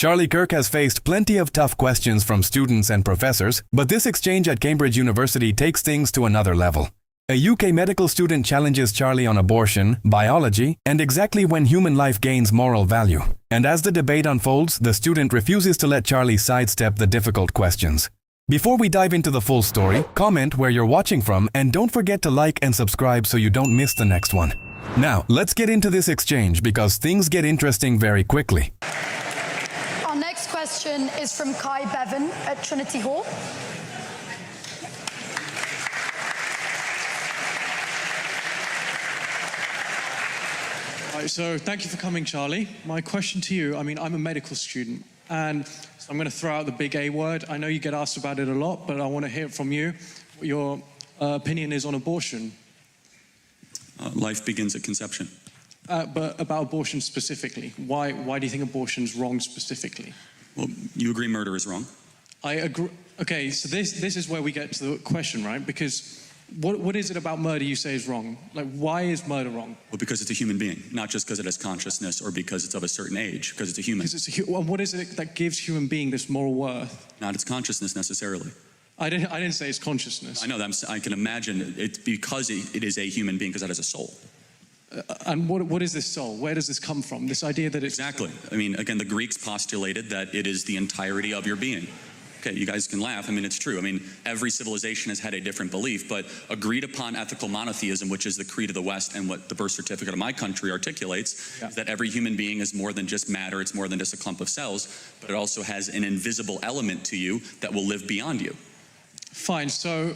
Charlie Kirk has faced plenty of tough questions from students and professors, but this exchange at Cambridge University takes things to another level. A UK medical student challenges Charlie on abortion, biology, and exactly when human life gains moral value. And as the debate unfolds, the student refuses to let Charlie sidestep the difficult questions. Before we dive into the full story, comment where you're watching from and don't forget to like and subscribe so you don't miss the next one. Now, let's get into this exchange because things get interesting very quickly. Our next question is from Kai Bevan at Trinity Hall. Right, so thank you for coming, Charlie. My question to you, I'm a medical student, and I'm going to throw out the big A word. I know you get asked about it a lot, but I want to hear from you what your opinion is on abortion. Life begins at conception. But about abortion specifically, why do you think abortion's wrong specifically? Well, you agree murder is wrong? I agree. Okay, so this is where we get to the question, right? Because what is it about murder you say is wrong? Like, why is murder wrong? Well, because it's a human being, not just because it has consciousness or because it's of a certain age, because it's a human. Well, what is it that gives human being this moral worth? Not its consciousness necessarily. I didn't say it's consciousness. I know that. I can imagine it's because it is a human being, because that has a soul. And what is this soul? Where does this come from? This idea that it's... Exactly. Again, the Greeks postulated that it is the entirety of your being. Okay, you guys can laugh. It's true. Every civilization has had a different belief, but agreed upon ethical monotheism, which is the creed of the West and what the birth certificate of my country articulates, is that every human being is more than just matter, it's more than just a clump of cells, but it also has an invisible element to you that will live beyond you. Fine, so,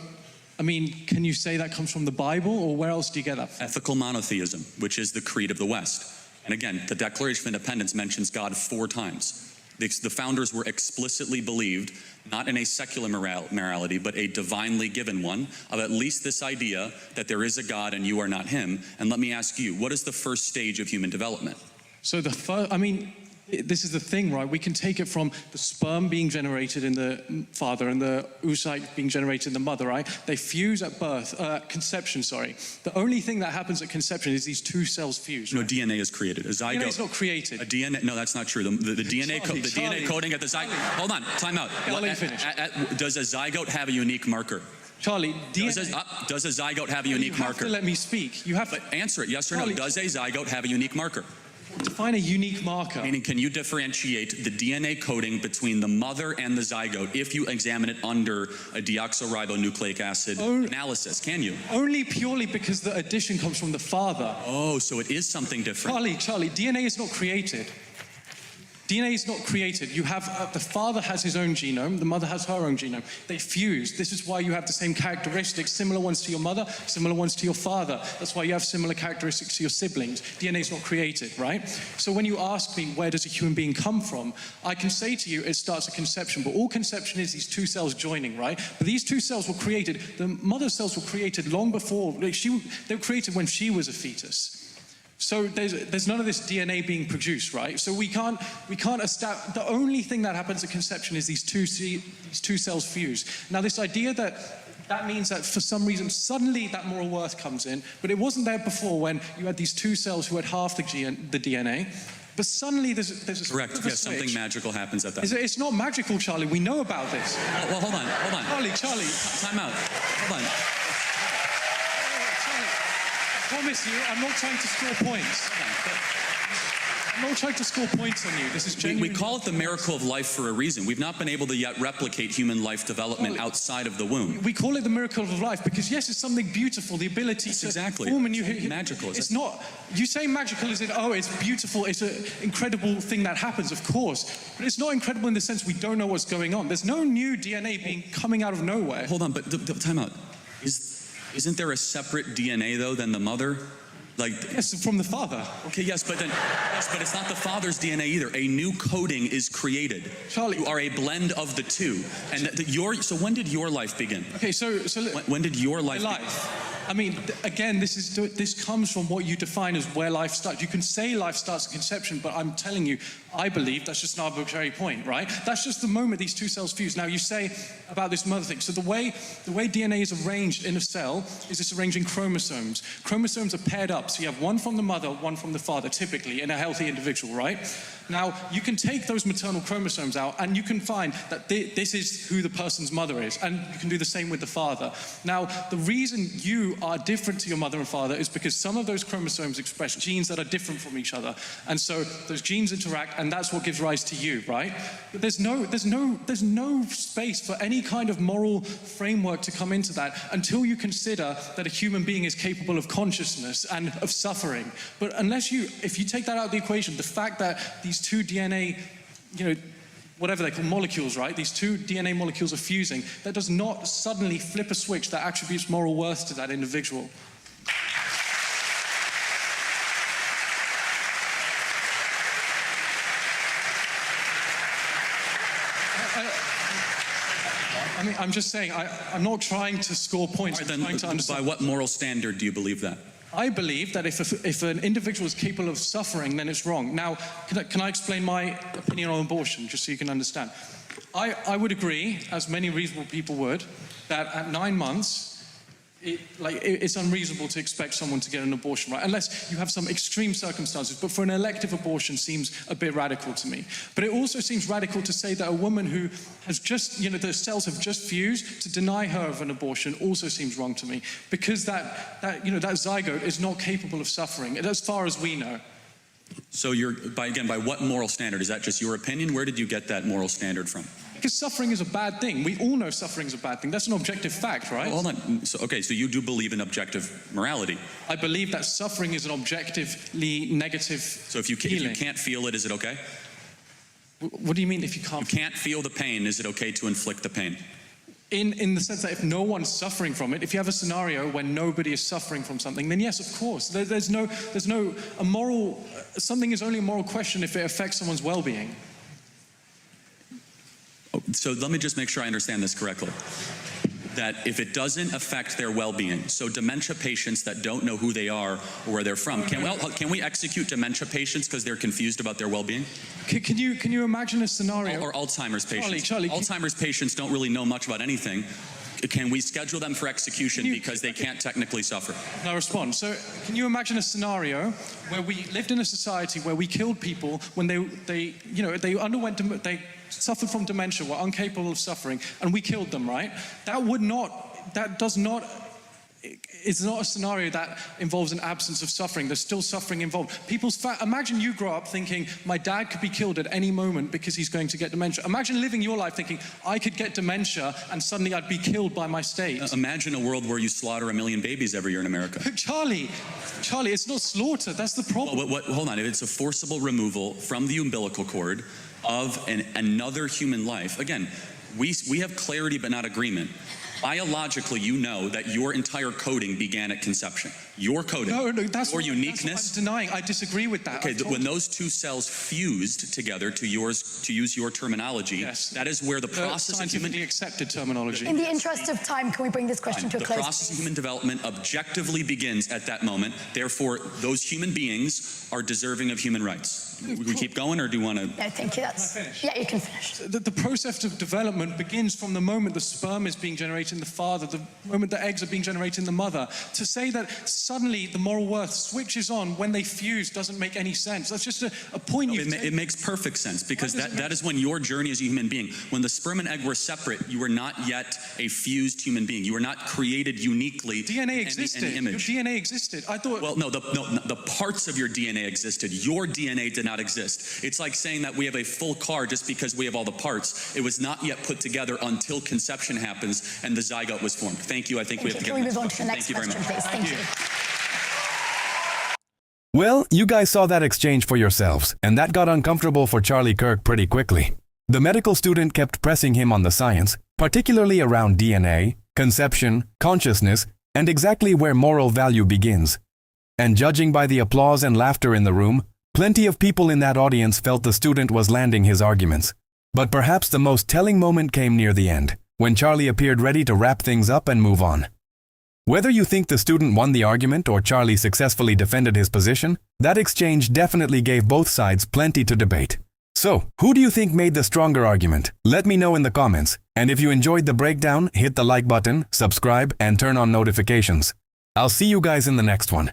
can you say that comes from the Bible, or where else do you get that from? Ethical monotheism, which is the creed of the West. And again, the Declaration of Independence mentions God 4 times. The founders were explicitly believed, not in a secular morality, but a divinely given one, of at least this idea that there is a God and you are not him. And let me ask you, what is the first stage of human development? So this is the thing, right? We can take it from the sperm being generated in the father and the oocyte being generated in the mother, right? They fuse at birth, conception, sorry. The only thing that happens at conception is these 2 cells fuse. Right? No, DNA is created. A zygote. DNA is not created. No, that's not true. The DNA coding at the zygote. Hold on, time out. I'll let you finish. Does a zygote have a unique marker? Charlie, does a zygote have a unique marker? You have to let me speak. You have to answer it, yes or no. Does a zygote have a unique marker? Define a unique marker. Meaning, can you differentiate the DNA coding between the mother and the zygote if you examine it under a deoxyribonucleic acid analysis? Can you? Only purely because the addition comes from the father. Oh, so it is something different. Charlie, DNA is not created. DNA is not created. You have, the father has his own genome, the mother has her own genome. They fuse. This is why you have the same characteristics, similar ones to your mother, similar ones to your father. That's why you have similar characteristics to your siblings. DNA is not created, right? So when you ask me, where does a human being come from? I can say to you, it starts at conception, but all conception is these 2 cells joining, right? But these 2 cells were created, the mother's cells were created long before, they were created when she was a fetus. So there's none of this DNA being produced, right? So we can't establish, the only thing that happens at conception is these 2 cells fuse. Now this idea that means that for some reason suddenly that moral worth comes in, but it wasn't there before when you had these 2 cells who had half the DNA. But suddenly there's a correct. Yes, something magical happens at that. It's not magical, Charlie. We know about this. Well, hold on. Charlie. Time out. Hold on. I promise you, I'm not trying to score points. I'm not trying to score points on you. This is genuine. We call it the miracle of life for a reason. We've not been able to yet replicate human life development outside of the womb. We call it the miracle of life because, yes, it's something beautiful, the ability to form a new... Magical, is it? It's not... You say magical as in, it's beautiful, it's an incredible thing that happens, of course. But it's not incredible in the sense we don't know what's going on. There's no new DNA coming out of nowhere. Hold on, but time out. Isn't there a separate DNA, though, than the mother? Yes, from the father. Okay, yes, but it's not the father's DNA either. A new coding is created. Charlie, you are a blend of the 2. And so when did your life begin? Okay, so when did your life begin? I mean, again, this comes from what you define as where life starts. You can say life starts at conception, but I'm telling you, I believe that's just an arbitrary point, right? That's just the moment these two cells fuse. Now, you say about this mother thing. So the way DNA is arranged in a cell is it's arranged in chromosomes. Chromosomes are paired up, so you have one from the mother, one from the father, typically, in a healthy individual, right? Now, you can take those maternal chromosomes out, and you can find that this is who the person's mother is, and you can do the same with the father. Now, the reason you are different to your mother and father is because some of those chromosomes express genes that are different from each other, and so those genes interact, and that's what gives rise to you, right? But there's no space for any kind of moral framework to come into that until you consider that a human being is capable of consciousness and of suffering. But if you take that out of the equation, the fact that these two DNA, whatever they call molecules, right? These two DNA molecules are fusing. That does not suddenly flip a switch that attributes moral worth to that individual. I mean, I'm just saying, I'm not trying to score points. I'm trying to understand. By what moral standard do you believe that? I believe that if an individual is capable of suffering, then it's wrong. Now, can I explain my opinion on abortion, just so you can understand? I would agree, as many reasonable people would, that at 9 months, it's unreasonable to expect someone to get an abortion, right? Unless you have some extreme circumstances. But for an elective abortion seems a bit radical to me. But it also seems radical to say that a woman who has just, the cells have just fused, to deny her of an abortion also seems wrong to me. Because that zygote is not capable of suffering, as far as we know. So by what moral standard? Is that just your opinion? Where did you get that moral standard from? Because suffering is a bad thing. We all know suffering is a bad thing. That's an objective fact, right? Well, hold on. So you do believe in objective morality? I believe that suffering is an objectively negative So if you can't feel it, is it okay? What do you mean if you can't? You can't feel the pain, is it okay to inflict the pain? In the sense that if no one's suffering from it, if you have a scenario where nobody is suffering from something, then yes, of course. Something is only a moral question if it affects someone's well-being. So let me just make sure I understand this correctly. That if it doesn't affect their well-being, so dementia patients that don't know who they are or where they're from, can we execute dementia patients because they're confused about their well-being? Can you imagine a scenario? Or Alzheimer's patients. Charlie, Alzheimer's patients don't really know much about anything. Can we schedule them for execution because they can't technically suffer? No, respond. So can you imagine a scenario where we lived in a society where we killed people when they suffered from dementia, were incapable of suffering, and we killed them, right? It's not a scenario that involves an absence of suffering. There's still suffering involved. Imagine you grow up thinking, my dad could be killed at any moment because he's going to get dementia. Imagine living your life thinking, I could get dementia and suddenly I'd be killed by my state. Imagine a world where you slaughter 1 million babies every year in America. Charlie, it's not slaughter. That's the problem. Well, hold on. If it's a forcible removal from the umbilical cord of another human life, again, we have clarity but not agreement. Biologically, you know that your entire coding began at conception. Your coding, that's your uniqueness. That's what I'm denying. I disagree with that. Okay, when those two cells fused together, to use your terminology, yes, that is where the process of human accepted terminology. In the interest of time, can we bring this question to a close? The process of human development objectively begins at that moment. Therefore, those human beings are deserving of human rights. We keep going, or do you want to? No, thank you. Yeah, you can finish. The process of development begins from the moment the sperm is being generated in the father, the moment the eggs are being generated in the mother. To say that suddenly the moral worth switches on when they fuse doesn't make any sense. That's just a point you It makes perfect sense, because that is when your journey as a human being. When the sperm and egg were separate, you were not yet a fused human being. You were not created uniquely. DNA existed. In image. Your DNA existed. I thought. Well, no, the parts of your DNA existed. Your DNA did not exist. It's like saying that we have a full car just because we have all the parts. It was not yet put together until conception happens and the zygote was formed. Thank you. I think we have to get Can we move on to the next question, please? Thank you. Well, you guys saw that exchange for yourselves, and that got uncomfortable for Charlie Kirk pretty quickly. The medical student kept pressing him on the science, particularly around DNA, conception, consciousness, and exactly where moral value begins. And judging by the applause and laughter in the room, plenty of people in that audience felt the student was landing his arguments. But perhaps the most telling moment came near the end, when Charlie appeared ready to wrap things up and move on. Whether you think the student won the argument or Charlie successfully defended his position, that exchange definitely gave both sides plenty to debate. So, who do you think made the stronger argument? Let me know in the comments. And if you enjoyed the breakdown, hit the like button, subscribe, and turn on notifications. I'll see you guys in the next one.